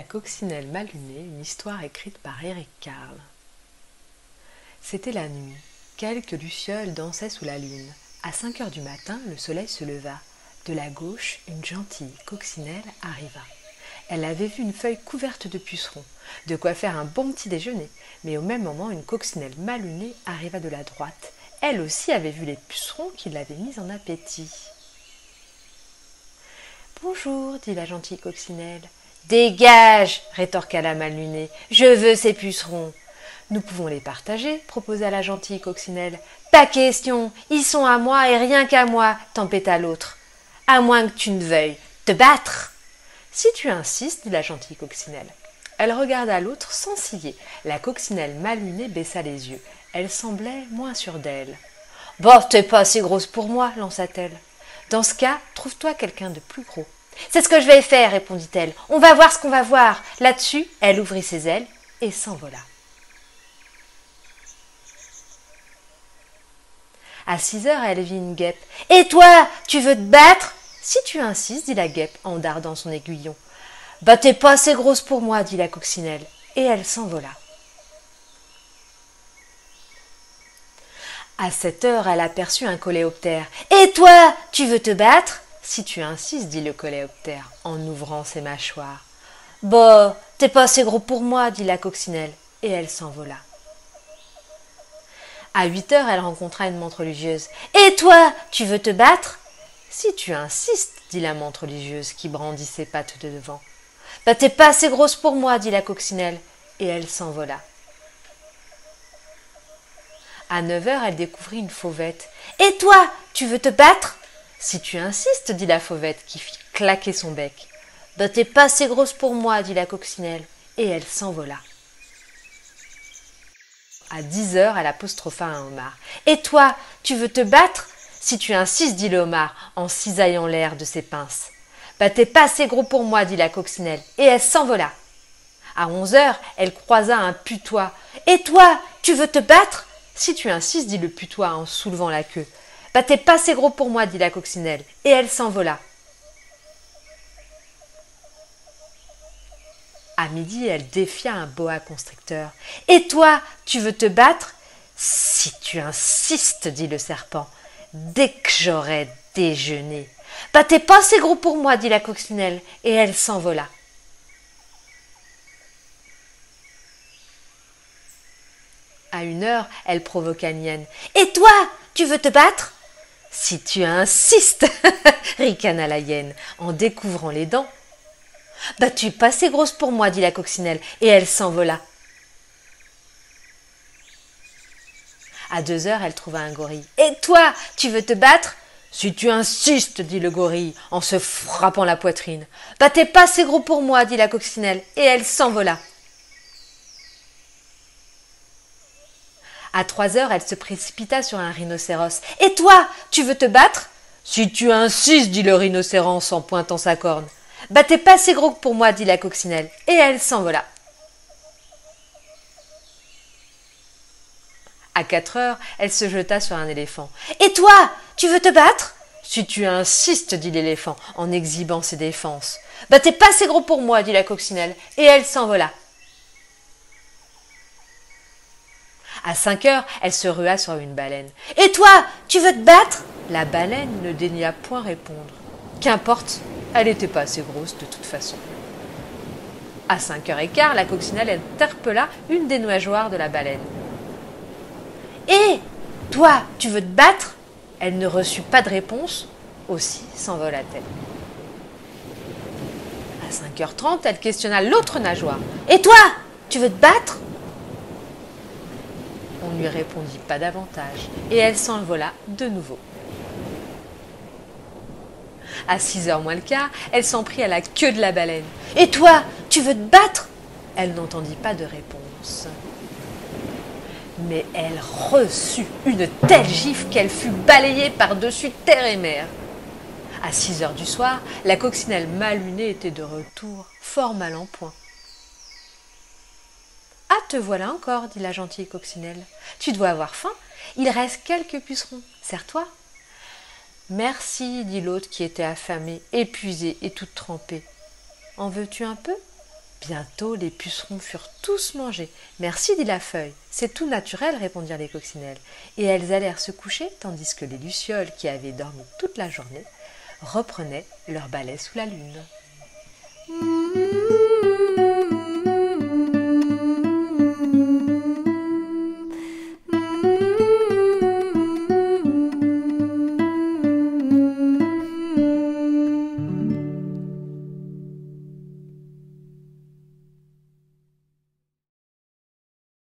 La coccinelle mal lunée, une histoire écrite par Éric Carle. C'était la nuit. Quelques lucioles dansaient sous la lune. À 5 heures du matin, le soleil se leva. De la gauche, une gentille coccinelle arriva. Elle avait vu une feuille couverte de pucerons, de quoi faire un bon petit déjeuner. Mais au même moment, une coccinelle mal lunée arriva de la droite. Elle aussi avait vu les pucerons qui l'avaient mise en appétit. « Bonjour, dit la gentille coccinelle. « Dégage, rétorqua la mal lunée. Je veux ces pucerons. Nous pouvons les partager, proposa la gentille coccinelle. Pas question, ils sont à moi et rien qu'à moi, tempêta l'autre. À moins que tu ne veuilles te battre. Si tu insistes, dit la gentille coccinelle. Elle regarda l'autre sans ciller. La coccinelle mal lunée baissa les yeux. Elle semblait moins sûre d'elle. Bon, t'es pas assez grosse pour moi, lança-t-elle. Dans ce cas, trouve-toi quelqu'un de plus gros. C'est ce que je vais faire, répondit-elle. On va voir ce qu'on va voir. Là-dessus, elle ouvrit ses ailes et s'envola. À 6 heures, elle vit une guêpe. « Et toi, tu veux te battre ?»« Si tu insistes, dit la guêpe en dardant son aiguillon. »« Bah, t'es pas assez grosse pour moi, dit la coccinelle. Et elle s'envola. À 7 heures, elle aperçut un coléoptère. « Et toi, tu veux te battre ?»« Si tu insistes, dit le coléoptère en ouvrant ses mâchoires. »« Bah, t'es pas assez gros pour moi, dit la coccinelle. Et elle s'envola. À 8 heures, elle rencontra une menthe religieuse. « Et toi, tu veux te battre ?»« Si tu insistes, dit la menthe religieuse qui brandit ses pattes de devant. »« Bah, t'es pas assez grosse pour moi, dit la coccinelle. Et elle s'envola. À 9 heures, elle découvrit une fauvette. « Et toi, tu veux te battre ?»« Si tu insistes, dit la fauvette qui fit claquer son bec. »« Bah, t'es pas assez grosse pour moi, dit la coccinelle. Et elle s'envola. À 10 heures, elle apostropha un homard. « Et toi, tu veux te battre ?»« Si tu insistes, dit le homard, en cisaillant l'air de ses pinces. »« Bah, t'es pas assez gros pour moi, dit la coccinelle. Et elle s'envola. À 11 heures, elle croisa un putois. « Et toi, tu veux te battre ?» Si tu insistes, dit le putois en soulevant la queue. « Bah, t'es pas assez gros pour moi, dit la coccinelle. Et elle s'envola. À midi, elle défia un boa constricteur. « Et toi, tu veux te battre ?»« Si tu insistes, dit le serpent, dès que j'aurai déjeuné. »« Bah, t'es pas assez gros pour moi, dit la coccinelle. Et elle s'envola. À 1 heure, elle provoqua une hyène. « Et toi, tu veux te battre ?»« Si tu insistes, ricana la hyène en découvrant les dents. »« Bah, tu es pas assez grosse pour moi, dit la coccinelle, et elle s'envola. » À 2 heures, elle trouva un gorille. « Et toi, tu veux te battre ?»« Si tu insistes, dit le gorille en se frappant la poitrine. »« Bah, t'es pas assez gros pour moi, dit la coccinelle, et elle s'envola. » À 3 heures, elle se précipita sur un rhinocéros. « Et toi, tu veux te battre ?»« Si tu insistes, dit le rhinocéros en pointant sa corne. »« Bah, t'es pas assez gros pour moi, dit la coccinelle. » Et elle s'envola. À 4 heures, elle se jeta sur un éléphant. « Et toi, tu veux te battre ?»« Si tu insistes, dit l'éléphant en exhibant ses défenses. »« Bah, t'es pas assez gros pour moi, dit la coccinelle. » Et elle s'envola. À 5 heures, elle se rua sur une baleine. « Et toi, tu veux te battre ?» La baleine ne daigna point répondre. Qu'importe, elle n'était pas assez grosse de toute façon. À 5h15, la coccinelle interpella une des nageoires de la baleine. « Et toi, tu veux te battre ?» Elle ne reçut pas de réponse, aussi s'envola-t-elle. À 5h30, elle questionna l'autre nageoire. « Et toi, tu veux te battre ?» On ne lui répondit pas davantage, et elle s'envola de nouveau. À 6h moins le quart, elle s'en prit à la queue de la baleine. « Et toi, tu veux te battre ?» Elle n'entendit pas de réponse. Mais elle reçut une telle gifle qu'elle fut balayée par-dessus terre et mer. À 6 heures du soir, la coccinelle mal lunée était de retour, fort mal en point. « Ah, te voilà encore, dit la gentille coccinelle. Tu dois avoir faim. Il reste quelques pucerons. Sers-toi. » Merci, dit l'autre qui était affamée, épuisée et toute trempée. En veux-tu un peu ? Bientôt les pucerons furent tous mangés. Merci, dit la feuille. C'est tout naturel, répondirent les coccinelles. Et elles allèrent se coucher, tandis que les lucioles, qui avaient dormi toute la journée, reprenaient leur balai sous la lune.